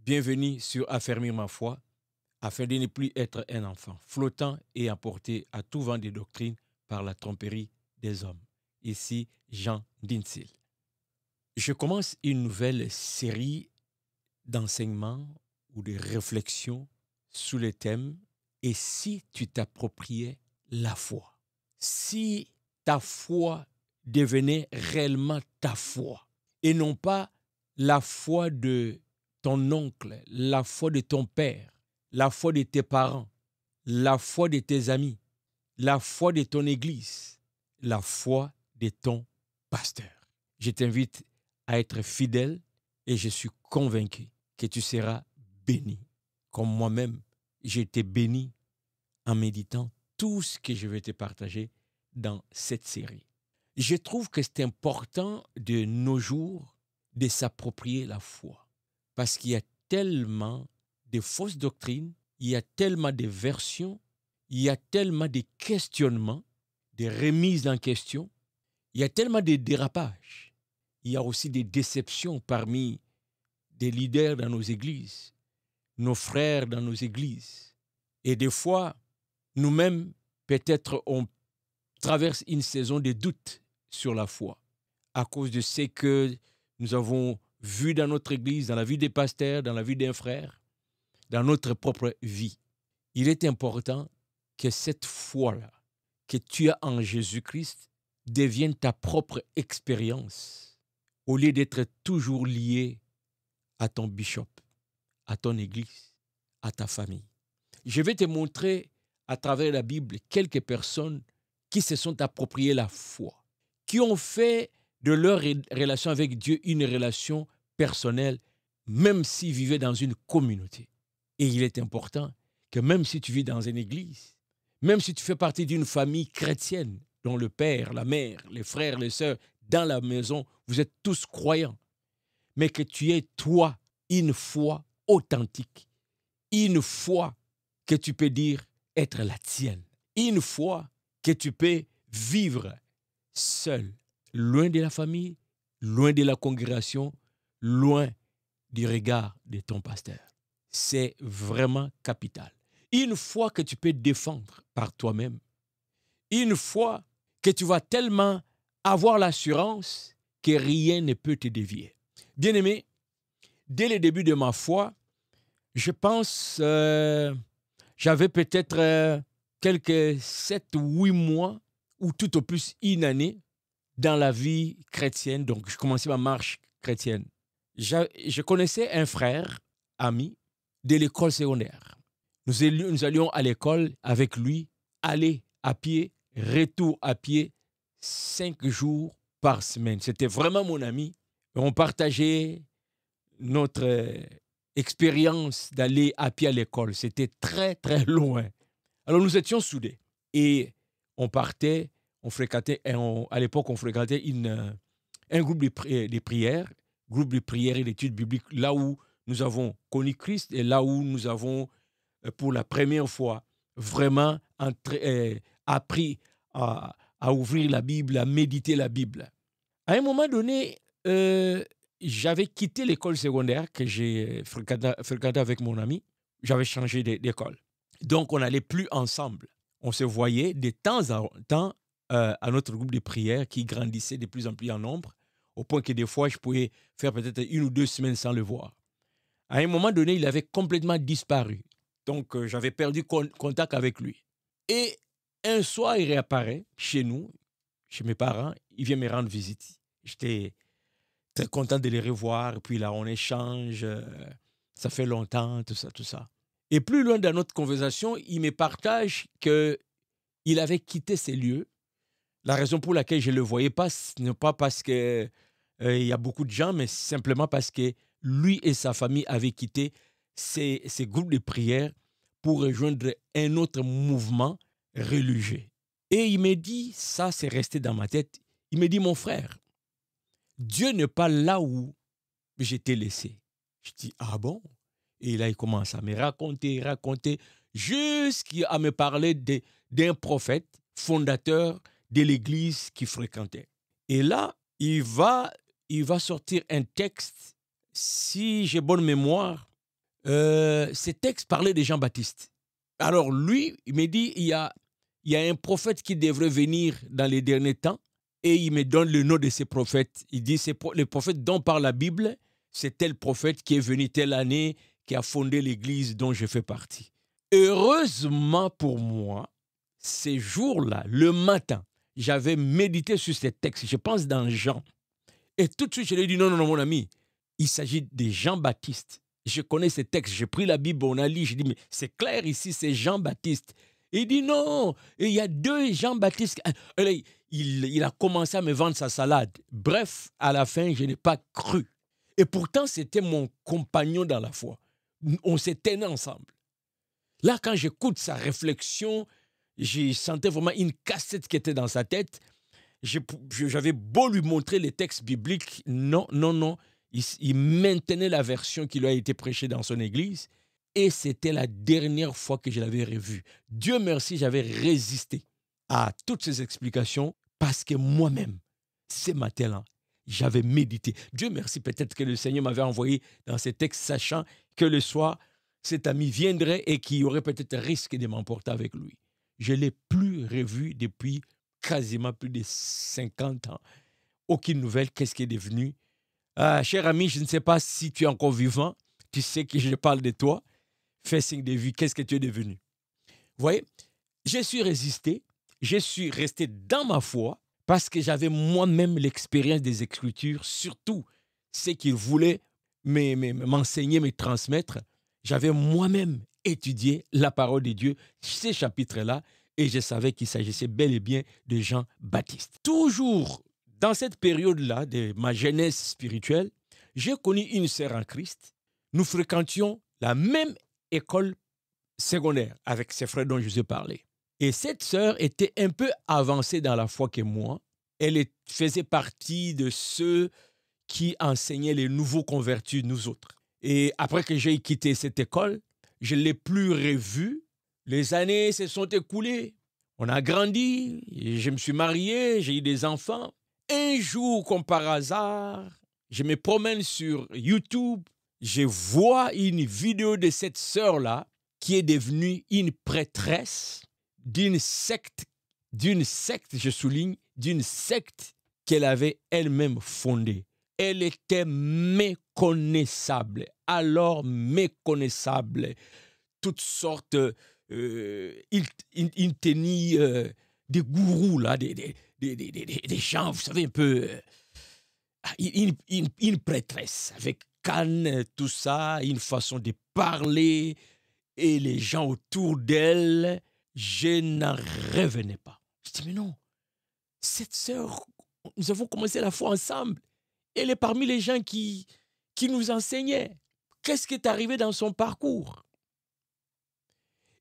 Bienvenue sur Affermir ma foi, afin de ne plus être un enfant, flottant et emporté à tout vent des doctrines par la tromperie des hommes. Ici, Jean Dinsil. Je commence une nouvelle série d'enseignements ou de réflexions sous le thème « Et si tu t'appropriais la foi ?» Si ta foi devenait réellement ta foi et non pas la foi de ton oncle, la foi de ton père, la foi de tes parents, la foi de tes amis, la foi de ton église, la foi de ton pasteur. Je t'invite à être fidèle et je suis convaincu que tu seras béni. Comme moi-même, j'ai été béni en méditant tout ce que je vais te partager dans cette série. Je trouve que c'est important de nos jours de s'approprier la foi. Parce qu'il y a tellement de fausses doctrines, il y a tellement de versions, il y a tellement de questionnements, de remises en question, il y a tellement de dérapages. Il y a aussi des déceptions parmi des leaders dans nos églises, nos frères dans nos églises. Et des fois, nous-mêmes, peut-être, on traverse une saison de doute sur la foi à cause de ce que nous avons vu dans notre église, dans la vie des pasteurs, dans la vie d'un frère, dans notre propre vie. Il est important que cette foi-là que tu as en Jésus-Christ devienne ta propre expérience au lieu d'être toujours lié à ton bishop, à ton église, à ta famille. Je vais te montrer à travers la Bible quelques personnes qui se sont appropriées la foi, qui ont fait de leur relation avec Dieu une relation personnelle, même s'ils vivaient dans une communauté. Et il est important que même si tu vis dans une église, même si tu fais partie d'une famille chrétienne, dont le père, la mère, les frères, les sœurs, dans la maison, vous êtes tous croyants, mais que tu aies, toi, une foi authentique, une foi que tu peux dire être la tienne, une foi que tu peux vivre seul, loin de la famille, loin de la congrégation, loin du regard de ton pasteur. C'est vraiment capital. Une foi que tu peux défendre par toi-même, une foi que tu vas tellement avoir l'assurance que rien ne peut te dévier. Bien-aimé, dès le début de ma foi, je pense j'avais peut-être quelques 7 ou 8 mois ou tout au plus une année dans la vie chrétienne. Donc, je commençais ma marche chrétienne. Je connaissais un frère, ami, de l'école secondaire. Nous allions à l'école avec lui, aller à pied, retour à pied, 5 jours par semaine. C'était vraiment mon ami. On partageait notre expérience d'aller à pied à l'école. C'était très, très loin. Alors, nous étions soudés. Et on partait, on fréquentait, à l'époque, on fréquentait un groupe de prières, groupe de prières et d'études bibliques, là où nous avons connu Christ et là où nous avons, pour la première fois, vraiment appris à ouvrir la Bible, à méditer la Bible. À un moment donné, j'avais quitté l'école secondaire que j'ai fréquenté avec mon ami. J'avais changé d'école. Donc, on n'allait plus ensemble. On se voyait de temps en temps à notre groupe de prière qui grandissait de plus en plus en nombre, au point que des fois, je pouvais faire peut-être 1 ou 2 semaines sans le voir. À un moment donné, il avait complètement disparu. Donc, j'avais perdu contact avec lui. Et un soir, il réapparaît chez nous, chez mes parents. Il vient me rendre visite. J'étais très content de les revoir. Et puis là, on échange. Ça fait longtemps, tout ça, tout ça. Et plus loin dans notre conversation, il me partage qu'il avait quitté ces lieux. La raison pour laquelle je ne le voyais pas, ce n'est pas parce qu'il y a beaucoup de gens, mais simplement parce que lui et sa famille avaient quitté ces groupes de prière pour rejoindre un autre mouvement religieux. Et il me dit, ça c'est resté dans ma tête, il me dit, mon frère, Dieu n'est pas là où je t'ai laissé. Je dis, ah bon? Et là, il commence à me raconter, jusqu'à me parler d'un prophète fondateur de l'église qu'il fréquentait. Et là, il va sortir un texte, si j'ai bonne mémoire, ces textes parlaient de Jean-Baptiste. Alors lui, il me dit, il y a un prophète qui devrait venir dans les derniers temps, et il me donne le nom de ces prophètes. Il dit, le prophète dont parle la Bible, c'est tel prophète qui est venu telle année, qui a fondé l'église dont je fais partie. Heureusement pour moi, ces jours-là, le matin, j'avais médité sur ces textes, je pense dans Jean. Et tout de suite, je lui ai dit, non, non, non, mon ami, il s'agit de Jean-Baptiste. Je connais ces textes, j'ai pris la Bible, on a lu, j'ai dit, mais c'est clair ici, c'est Jean-Baptiste. Il dit, non, il y a deux Jean-Baptiste. Il a commencé à me vendre sa salade. Bref, à la fin, je n'ai pas cru. Et pourtant, c'était mon compagnon dans la foi. On s'était nés ensemble. Là, quand j'écoute sa réflexion, je sentais vraiment une cassette qui était dans sa tête. J'avais beau lui montrer les textes bibliques, non, non, non. Il maintenait la version qui lui a été prêchée dans son église. Et c'était la dernière fois que je l'avais revu. Dieu merci, j'avais résisté à toutes ces explications parce que moi-même, ce matin-là, j'avais médité. Dieu merci, peut-être que le Seigneur m'avait envoyé dans ces textes, sachant que le soir, cet ami viendrait et qu'il y aurait peut-être risque de m'emporter avec lui. Je ne l'ai plus revu depuis quasiment plus de 50 ans. Aucune nouvelle, qu'est-ce qui est devenu? Cher ami, je ne sais pas si tu es encore vivant, tu sais que je parle de toi. Fais signe de vie, qu'est-ce que tu es devenu? Vous voyez, je suis résisté, je suis resté dans ma foi parce que j'avais moi-même l'expérience des Écritures, surtout ce qu'il voulait m'enseigner, me transmettre. J'avais moi-même étudié la parole de Dieu, ces chapitres-là, et je savais qu'il s'agissait bel et bien de Jean-Baptiste. Toujours dans cette période-là de ma jeunesse spirituelle, j'ai connu une sœur en Christ. Nous fréquentions la même école secondaire avec ses frères dont je vous ai parlé. Et cette sœur était un peu avancée dans la foi que moi. Elle faisait partie de ceux qui enseignaient les nouveaux convertis, nous autres. Et après que j'ai quitté cette école, je ne l'ai plus revue. Les années se sont écoulées. On a grandi, je me suis marié, j'ai eu des enfants. Un jour, comme par hasard, je me promène sur YouTube. Je vois une vidéo de cette sœur-là qui est devenue une prêtresse d'une secte, je souligne, d'une secte qu'elle avait elle-même fondée. Elle était méconnaissable, alors méconnaissable. Toutes sortes, il tenait des gourous, là, des gens, vous savez, un peu, une prêtresse avec canne, tout ça, une façon de parler, et les gens autour d'elle, je n'en revenais pas. Je dis, mais non, cette sœur, nous avons commencé la foi ensemble. Elle est parmi les gens qui nous enseignaient. Qu'est-ce qui est arrivé dans son parcours?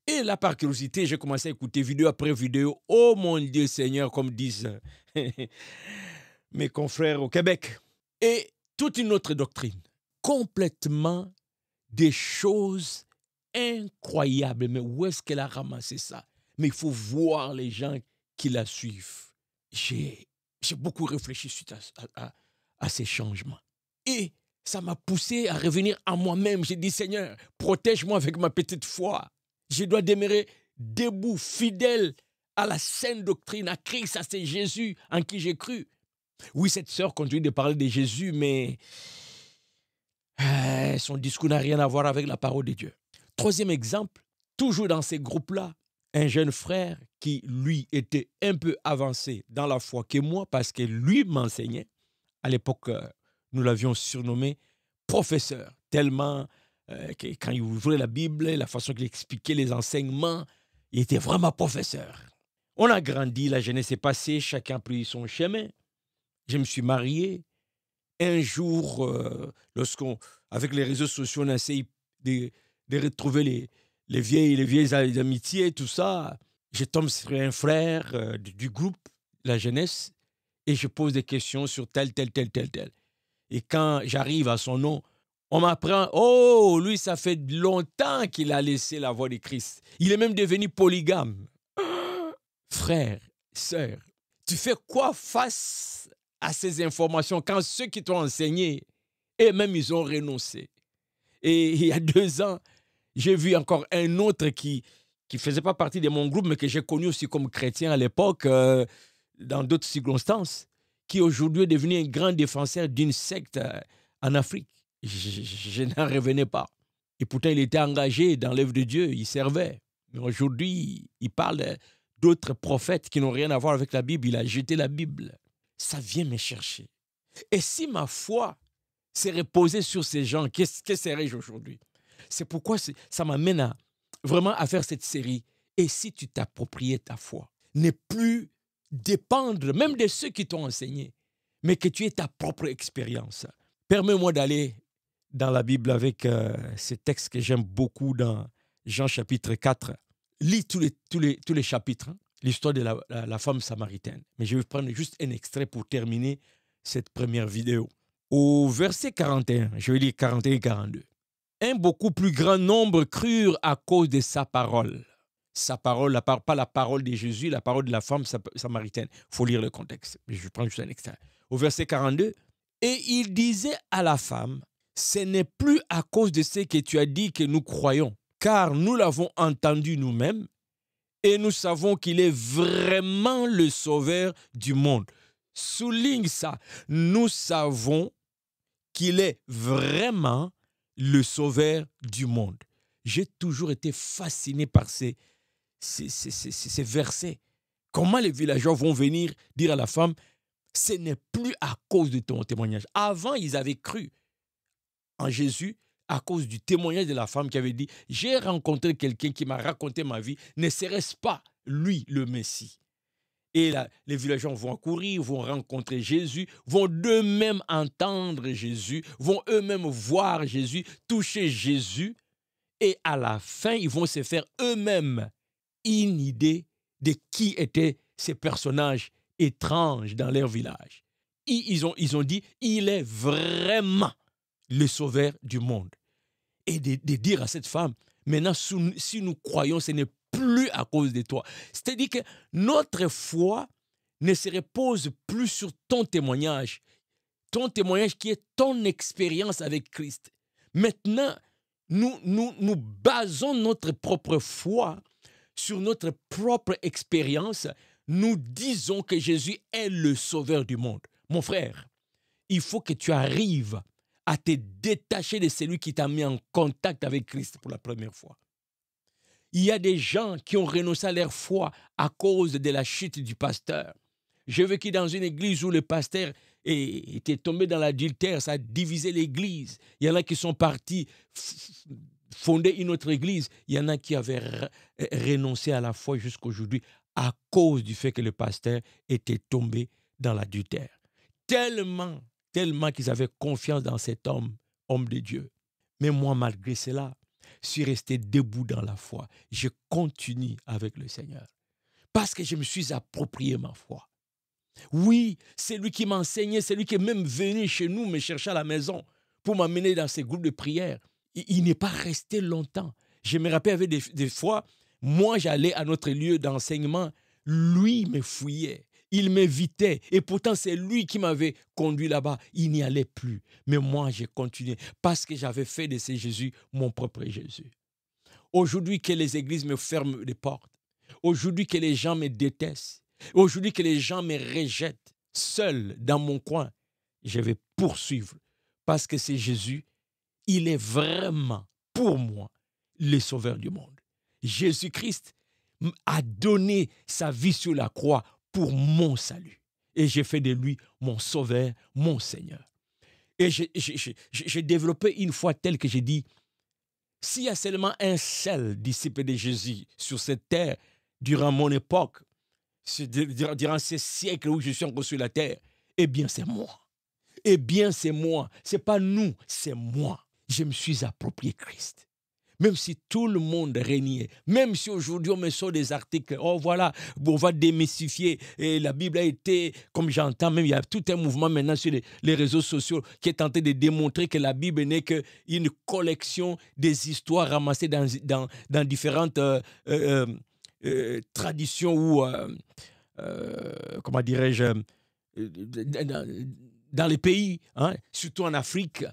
Et là, par curiosité, j'ai commencé à écouter vidéo après vidéo. Oh mon Dieu Seigneur, comme disent mes confrères au Québec. Et toute une autre doctrine. Complètement des choses incroyables. Mais où est-ce qu'elle a ramassé ça? Mais il faut voir les gens qui la suivent. J'ai beaucoup réfléchi suite à ces changements. Et ça m'a poussé à revenir à moi-même. J'ai dit, Seigneur, protège-moi avec ma petite foi. Je dois demeurer debout, fidèle à la sainte doctrine, à Christ, à c'est Jésus en qui j'ai cru. Oui, cette sœur continue de parler de Jésus, mais son discours n'a rien à voir avec la parole de Dieu. Troisième exemple, toujours dans ces groupes-là, un jeune frère qui, lui, était un peu avancé dans la foi que moi, parce que lui m'enseignait. À l'époque, nous l'avions surnommé professeur, tellement que quand il ouvrait la Bible, la façon qu'il expliquait les enseignements, il était vraiment professeur. On a grandi, la jeunesse est passée, chacun a pris son chemin. Je me suis marié. Un jour, avec les réseaux sociaux, on a essayé de retrouver les vieilles amitiés, tout ça. Je tombe sur un frère du groupe, la jeunesse, et je pose des questions sur tel. Et quand j'arrive à son nom, on m'apprend, oh, lui, ça fait longtemps qu'il a laissé la voix de Christ. Il est même devenu polygame. Frère, sœur, tu fais quoi face à ces informations quand ceux qui t'ont enseigné, eux-mêmes, ils ont renoncé? Et il y a 2 ans, j'ai vu encore un autre qui ne faisait pas partie de mon groupe, mais que j'ai connu aussi comme chrétien à l'époque, dans d'autres circonstances, qui aujourd'hui est devenu un grand défenseur d'une secte en Afrique. Je n'en revenais pas. Et pourtant, il était engagé dans l'œuvre de Dieu, il servait. Mais aujourd'hui, il parle d'autres prophètes qui n'ont rien à voir avec la Bible. Il a jeté la Bible. Ça vient me chercher. Et si ma foi s'est reposée sur ces gens, que serais-je aujourd'hui? C'est pourquoi ça m'amène vraiment à faire cette série. Et si tu t'appropriais ta foi, ne plus dépendre même de ceux qui t'ont enseigné, mais que tu aies ta propre expérience. Permets-moi d'aller dans la Bible avec ce texte que j'aime beaucoup dans Jean chapitre 4. Lis tous les chapitres, hein, l'histoire de la femme samaritaine. Mais je vais prendre juste un extrait pour terminer cette première vidéo. Au verset 41, je vais lire 41 et 42. Un beaucoup plus grand nombre crurent à cause de sa parole. Sa parole, pas la parole de Jésus, la parole de la femme samaritaine. Il faut lire le contexte. Je prends juste un extrait. Au verset 42, et il disait à la femme, ce n'est plus à cause de ce que tu as dit que nous croyons, car nous l'avons entendu nous-mêmes et nous savons qu'il est vraiment le sauveur du monde. Souligne ça. Nous savons qu'il est vraiment le sauveur du monde. J'ai toujours été fasciné par ces versets. Comment les villageois vont venir dire à la femme, ce n'est plus à cause de ton témoignage. Avant, ils avaient cru en Jésus à cause du témoignage de la femme qui avait dit, j'ai rencontré quelqu'un qui m'a raconté ma vie, ne serait-ce pas lui le Messie? Et là, les villageois vont courir, vont rencontrer Jésus, vont d'eux-mêmes entendre Jésus, vont eux-mêmes voir Jésus, toucher Jésus. Et à la fin, ils vont se faire eux-mêmes une idée de qui étaient ces personnages étranges dans leur village. Ils ont dit, il est vraiment le sauveur du monde. Et de dire à cette femme, maintenant, si nous croyons, ce n'est plus à cause de toi. C'est-à-dire que notre foi ne se repose plus sur ton témoignage qui est ton expérience avec Christ. Maintenant, nous basons notre propre foi sur notre propre expérience. Nous disons que Jésus est le sauveur du monde. Mon frère, il faut que tu arrives à te détacher de celui qui t'a mis en contact avec Christ pour la première fois. Il y a des gens qui ont renoncé à leur foi à cause de la chute du pasteur. J'ai vécu dans une église où le pasteur était tombé dans l'adultère, ça a divisé l'église. Il y en a qui sont partis fonder une autre église. Il y en a qui avaient renoncé à la foi jusqu'aujourd'hui à cause du fait que le pasteur était tombé dans l'adultère. Tellement qu'ils avaient confiance dans cet homme de Dieu. Mais moi, malgré cela, je suis resté debout dans la foi. Je continue avec le Seigneur. Parce que je me suis approprié ma foi. Oui, c'est lui qui m'enseignait, c'est lui qui est même venu chez nous me chercher à la maison pour m'amener dans ces groupes de prière. Il n'est pas resté longtemps. Je me rappelle avec des fois, moi j'allais à notre lieu d'enseignement, lui me fouillait. Il m'évitait et pourtant c'est lui qui m'avait conduit là-bas. Il n'y allait plus. Mais moi, j'ai continué parce que j'avais fait de ce Jésus mon propre Jésus. Aujourd'hui que les églises me ferment les portes, aujourd'hui que les gens me détestent, aujourd'hui que les gens me rejettent, seul dans mon coin, je vais poursuivre parce que c'est Jésus, il est vraiment pour moi le sauveur du monde. Jésus-Christ a donné sa vie sur la croix pour mon salut. Et j'ai fait de lui mon sauveur, mon Seigneur. Et j'ai développé une foi telle que j'ai dit, s'il y a seulement un seul disciple de Jésus sur cette terre, durant mon époque, durant ces siècles où je suis encore sur la terre, eh bien c'est moi. Eh bien c'est moi. C'est pas nous, c'est moi. Je me suis approprié Christ. Même si tout le monde régnait, même si aujourd'hui on me sort des articles, oh voilà, on va démystifier, et la Bible a été, comme j'entends, même il y a tout un mouvement maintenant sur les réseaux sociaux qui est tenté de démontrer que la Bible n'est qu'une collection des histoires ramassées dans différentes traditions ou, comment dirais-je, dans les pays, hein, surtout en Afrique,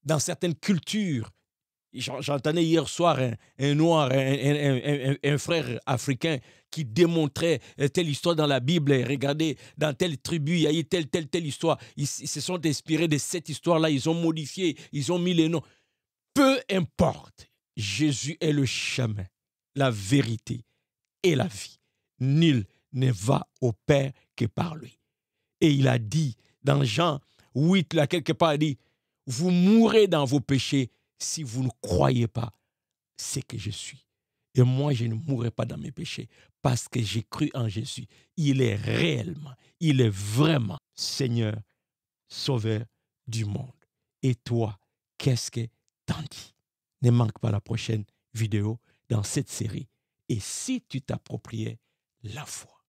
dans certaines cultures. J'entendais hier soir un noir, un frère africain qui démontrait telle histoire dans la Bible. Regardez, dans telle tribu, il y a eu telle histoire. Ils se sont inspirés de cette histoire-là. Ils ont modifié, ils ont mis les noms. Peu importe, Jésus est le chemin, la vérité et la vie. Nul ne va au Père que par lui. Et il a dit, dans Jean 8, là, quelque part, il dit, vous mourrez dans vos péchés si vous ne croyez pas ce que je suis. Et moi, je ne mourrai pas dans mes péchés parce que j'ai cru en Jésus. Il est réellement, il est vraiment Seigneur, Sauveur du monde. Et toi, qu'est-ce que t'en dis? Ne manque pas la prochaine vidéo dans cette série. Et si tu t'appropriais la foi.